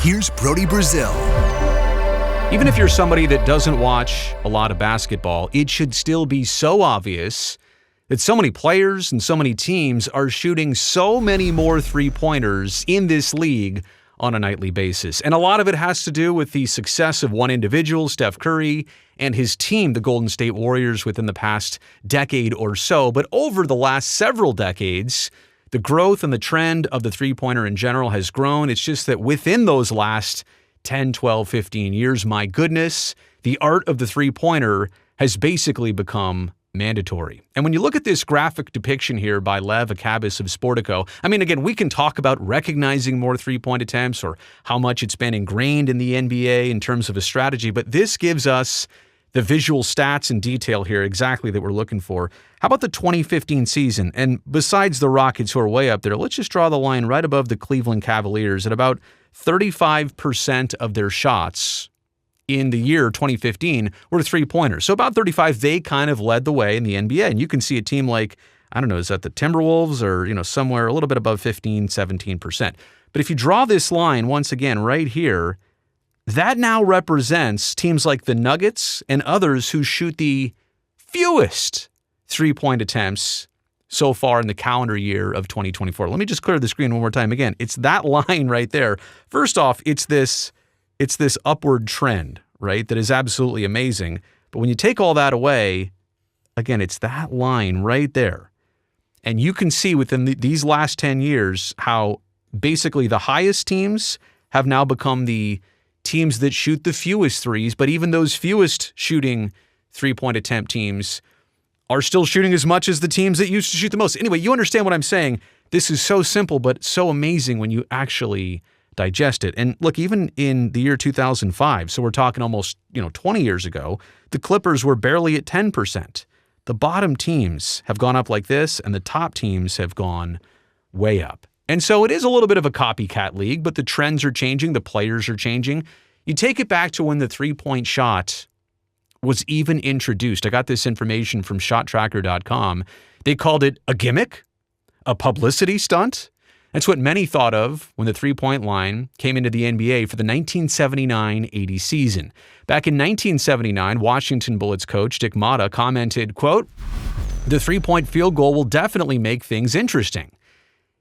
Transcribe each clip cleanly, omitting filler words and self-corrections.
Here's Brody Brazil. Even if you're somebody that doesn't watch a lot of basketball, it should still be so obvious that so many players and so many teams are shooting so many more three-pointers in this league on a nightly basis. And a lot of it has to do with the success of one individual, Steph Curry, and his team, the Golden State Warriors, within the past decade or so. But over the last several decades, the growth and the trend of the three-pointer in general has grown. It's just that within those last 10, 12, 15 years, my goodness, the art of the three-pointer has basically become mandatory. And when you look at this graphic depiction here by Lev Akabis of Sportico, I mean, again, we can talk about recognizing more three-point attempts or how much it's been ingrained in the NBA in terms of a strategy, but this gives us the visual stats and detail here exactly that we're looking for. How about the 2015 season? And besides the Rockets, who are way up there, let's just draw the line right above the Cleveland Cavaliers at about 35% of their shots in the year 2015 were three-pointers. So about 35, they kind of led the way in the NBA. And you can see a team like, I don't know, is that the Timberwolves or, somewhere a little bit above 15, 17%. But if you draw this line once again right here, that now represents teams like the Nuggets and others who shoot the fewest three-point attempts so far in the calendar year of 2024. Let me just clear the screen one more time. Again, it's that line right there. First off, it's this upward trend, right, that is absolutely amazing. But when you take all that away, again, it's that line right there. And you can see within these last 10 years how basically the highest teams have now become the teams that shoot the fewest threes, but even those fewest shooting three-point attempt teams are still shooting as much as the teams that used to shoot the most. Anyway, you understand what I'm saying. This is so simple, but so amazing when you actually digest it. And look, even in the year 2005, so we're talking almost 20 years ago, the Clippers were barely at 10%. The bottom teams have gone up like this, and the top teams have gone way up. And so it is a little bit of a copycat league, but the trends are changing, the players are changing. You take it back to when the three-point shot was even introduced. I got this information from ShotTracker.com. They called it a gimmick, a publicity stunt. That's what many thought of when the three-point line came into the NBA for the 1979-80 season. Back in 1979, Washington Bullets coach Dick Motta commented, quote, "The three-point field goal will definitely make things interesting."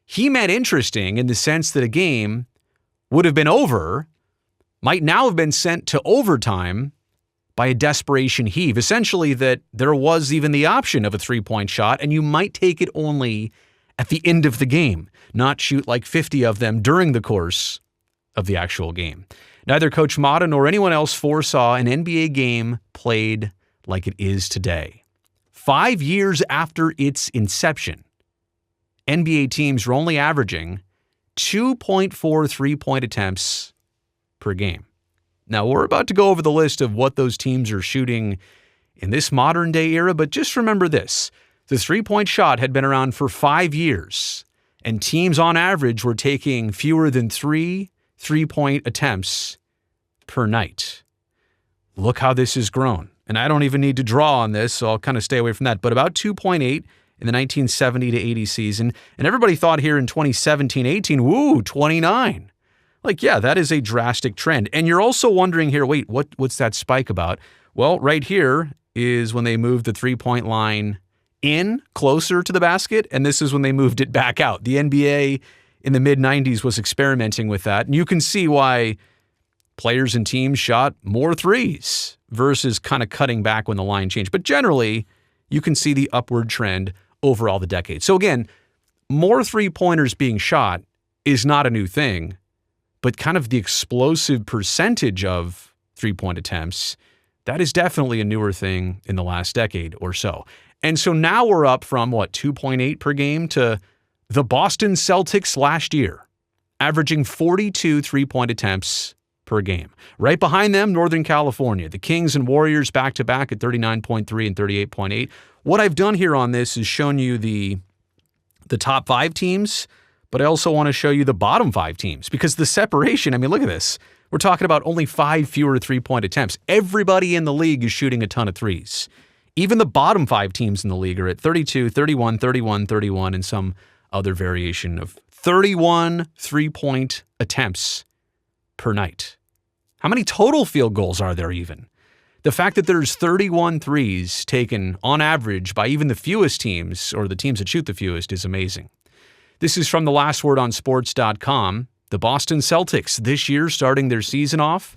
He meant interesting in the sense that a game would have been over, might now have been sent to overtime by a desperation heave. Essentially that there was even the option of a three-point shot, and you might take it only at the end of the game, not shoot like 50 of them during the course of the actual game. Neither Coach Motta nor anyone else foresaw an NBA game played like it is today. 5 years after its inception, NBA teams were only averaging 2.4 three-point attempts per game. Now, we're about to go over the list of what those teams are shooting in this modern-day era, but just remember this. The three-point shot had been around for 5 years, and teams on average were taking fewer than 3 three-point attempts per night. Look how this has grown. And I don't even need to draw on this, so I'll kind of stay away from that. But about 2.8 in the 1970 to 80 season, and everybody thought here in 2017-18, woo, 29. Like, yeah, that is a drastic trend. And you're also wondering here, wait, what's that spike about? Well, right here is when they moved the three-point line in closer to the basket, and this is when they moved it back out. The NBA in the mid-90s was experimenting with that, and you can see why players and teams shot more threes versus kind of cutting back when the line changed. But generally, you can see the upward trend over all the decades. So again, more three-pointers being shot is not a new thing, but kind of the explosive percentage of three-point attempts, that is definitely a newer thing in the last decade or so. And so now we're up from, 2.8 per game to the Boston Celtics last year, averaging 42 three-point attempts per game. Right behind them, Northern California, the Kings and Warriors back-to-back at 39.3 and 38.8. What I've done here on this is shown you the top 5 teams, but I also want to show you the bottom 5 teams because the separation, I mean, look at this. We're talking about only 5 fewer three-point attempts. Everybody in the league is shooting a ton of threes. Even the bottom 5 teams in the league are at 32, 31, 31, 31, and some other variation of 31 three-point attempts per night. How many total field goals are there even? The fact that there's 31 threes taken on average by even the fewest teams, or the teams that shoot the fewest, is amazing. This is from thelastwordonsports.com. The Boston Celtics this year, starting their season off,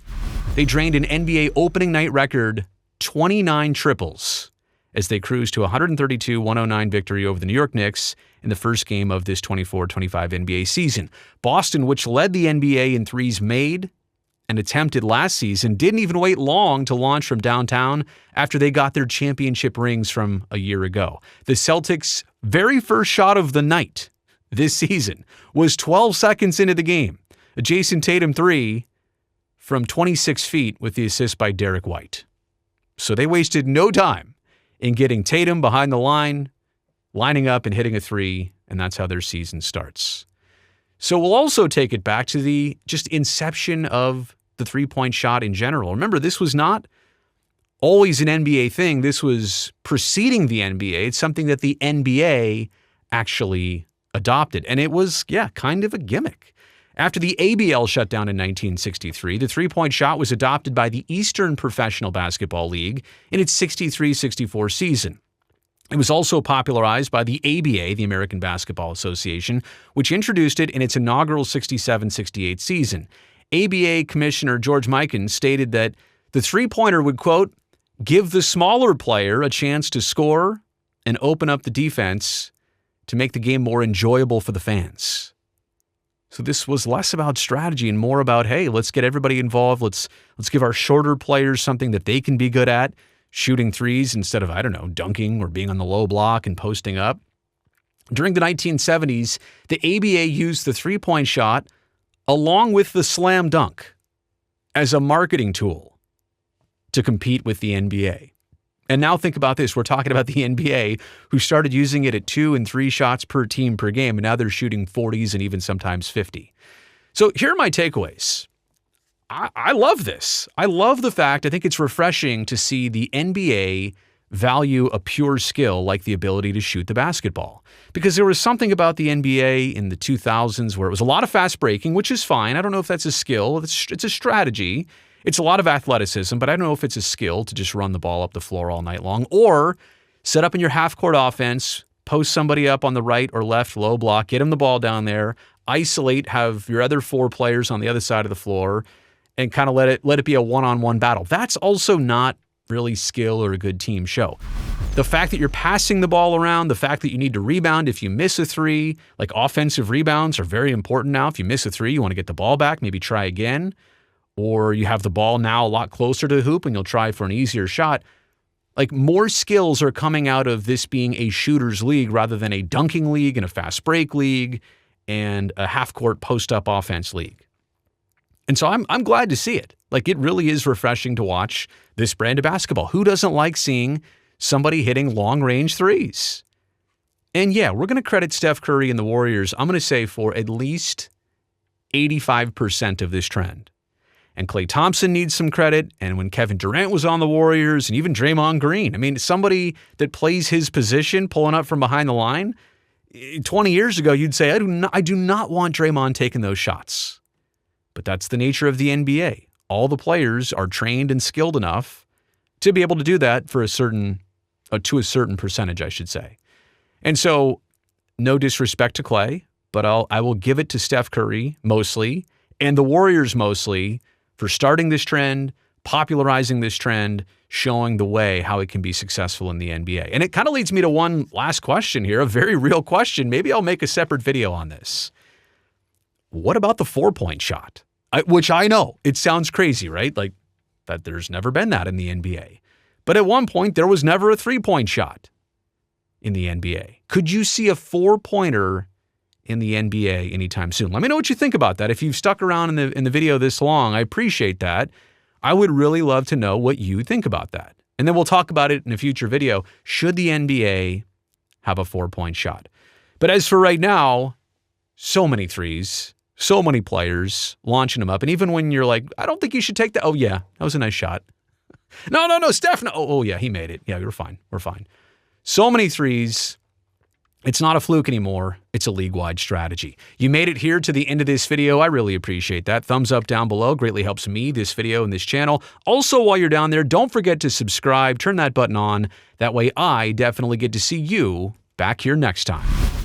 they drained an NBA opening night record 29 triples as they cruised to a 132-109 victory over the New York Knicks in the first game of this 24-25 NBA season. Boston, which led the NBA in threes made and attempted last season, didn't even wait long to launch from downtown after they got their championship rings from a year ago. The Celtics' very first shot of the night this season was 12 seconds into the game. A Jason Tatum three from 26 feet with the assist by Derek White. So they wasted no time in getting Tatum behind the line, lining up and hitting a three, and that's how their season starts. So we'll also take it back to the just inception of the three-point shot in general. Remember, this was not always an NBA thing. This was preceding the NBA. It's something that the NBA actually adopted. And it was, kind of a gimmick. After the ABL shut down in 1963, the three-point shot was adopted by the Eastern Professional Basketball League in its 63-64 season. It was also popularized by the ABA, the American Basketball Association, which introduced it in its inaugural 67-68 season. ABA Commissioner George Mikan stated that the three-pointer would, quote, give the smaller player a chance to score and open up the defense to make the game more enjoyable for the fans. So this was less about strategy and more about, hey, let's get everybody involved. Let's give our shorter players something that they can be good at, shooting threes instead of, dunking or being on the low block and posting up. During the 1970s, the ABA used the three-point shot along with the slam dunk as a marketing tool to compete with the NBA. And now think about this. We're talking about the NBA, who started using it at 2 and 3 shots per team per game, and now they're shooting 40s and even sometimes 50. So here are my takeaways. I love this. I love the fact, I think it's refreshing to see the NBA value a pure skill like the ability to shoot the basketball. Because there was something about the NBA in the 2000s where it was a lot of fast breaking, which is fine. I don't know if that's a skill. It's a strategy. It's a lot of athleticism, but I don't know if it's a skill to just run the ball up the floor all night long or set up in your half-court offense, post somebody up on the right or left low block, get him the ball down there, isolate, have your other 4 players on the other side of the floor, and kind of let it be a one-on-one battle. That's also not really skill or a good team show. The fact that you're passing the ball around, the fact that you need to rebound if you miss a three, like offensive rebounds are very important now. If you miss a three, you want to get the ball back, maybe try again. Or you have the ball now a lot closer to the hoop and you'll try for an easier shot. Like more skills are coming out of this being a shooter's league rather than a dunking league and a fast break league and a half-court post-up offense league. And so I'm glad to see it. Like it really is refreshing to watch this brand of basketball. Who doesn't like seeing somebody hitting long-range threes? And yeah, we're going to credit Steph Curry and the Warriors, I'm going to say, for at least 85% of this trend. And Klay Thompson needs some credit. And when Kevin Durant was on the Warriors and even Draymond Green, I mean, somebody that plays his position, pulling up from behind the line, 20 years ago, you'd say, I do not want Draymond taking those shots. But that's the nature of the NBA. All the players are trained and skilled enough to be able to do that to a certain percentage, I should say. And so, no disrespect to Klay, but I will give it to Steph Curry mostly and the Warriors mostly for starting this trend, popularizing this trend, showing the way how it can be successful in the NBA. And it kind of leads me to one last question here, a very real question. Maybe I'll make a separate video on this. What about the 4-point shot? Which I know, it sounds crazy, right? Like that there's never been that in the NBA. But at one point, there was never a 3-point shot in the NBA. Could you see a 4-pointer in the NBA anytime soon? Let me know what you think about that. If you've stuck around in the video this long, I appreciate that. I would really love to know what you think about that. And then we'll talk about it in a future video. Should the NBA have a 4-point shot? But as for right now, so many threes, so many players launching them up. And even when you're like, I don't think you should take that. Oh yeah, that was a nice shot. No, Steph. No. Oh yeah, he made it. Yeah, we're fine. So many threes. It's not a fluke anymore. It's a league-wide strategy. You made it here to the end of this video. I really appreciate that. Thumbs up down below greatly helps me, this video, and this channel. Also, while you're down there, don't forget to subscribe. Turn that button on. That way I definitely get to see you back here next time.